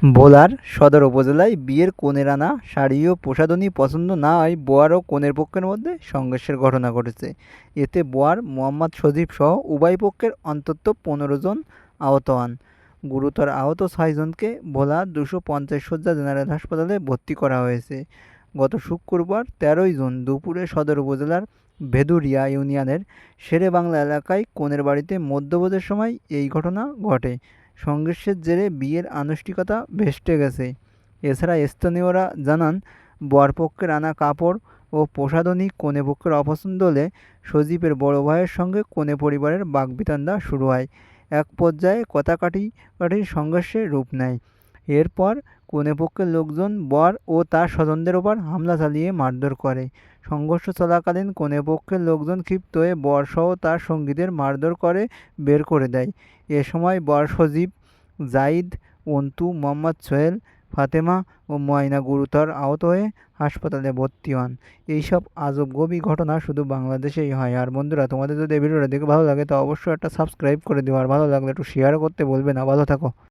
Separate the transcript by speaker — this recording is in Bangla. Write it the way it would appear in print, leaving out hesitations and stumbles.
Speaker 1: ভোলার সদর উপজেলায় বিয়ের কনের আনা শাড়ি ও প্রসাধনী পছন্দ না হয় বোয়ার ও কনের পক্ষের মধ্যে সংঘর্ষের ঘটনা ঘটেছে। এতে বোয়ার মোহাম্মদ সজীব সহ উভয় পক্ষের অন্তত ১৫ জন আহত হন। গুরুতর আহত ৬ জনকে ভোলা ২৫০ শয্যা জেনারেল হাসপাতালে ভর্তি করা হয়েছে। গত শুক্রবার ১৩ জুন দুপুরে সদর উপজেলার ভেদুরিয়া ইউনিয়নের শেরেবাংলা এলাকায় কনের বাড়িতে মধ্যভোজের সময় এই ঘটনা ঘটে। সংঘর্ষের জেরে বিয়ের আনুষ্ঠানিকতা ভেস্তে গেছে। এছাড়া স্থানীয়রা জানান, বরপক্ষের আনা কাপড় ও প্রসাধনী কনে পক্ষের অপছন্দ হলে সজীবের বড় ভাইয়ের সঙ্গে কনে পরিবারের বাকবিতণ্ডা শুরু হয়। এক পর্যায়ে কাটাকাটির সংঘর্ষে রূপ নেয়। এরপর কনে পক্ষের লোকজন বর ও তার স্বজনদের ওপর হামলা চালিয়ে মারধর করে। সংঘর্ষ চলাকালীন কনে পক্ষের লোকজন ক্ষিপ্ত হয়ে বরসহ তার সঙ্গীদের মারধর করে বের করে দেয়। এ সময় বর সজীব, জাহিদ, অন্তু, মোহাম্মদ সোহেল, ফাতেমা ও ময়না গুরুতর আহত হয়ে হাসপাতালে ভর্তি হন। এইসব আজবগবি ঘটনা শুধু বাংলাদেশেই হয়। আর বন্ধুরা, তোমাদের যদি এই ভিডিওটা দেখে ভালো লাগে তো অবশ্যই একটা সাবস্ক্রাইব করে দিও, আর ভালো লাগলে একটু শেয়ার করতে বলবে না। ভালো থাকো।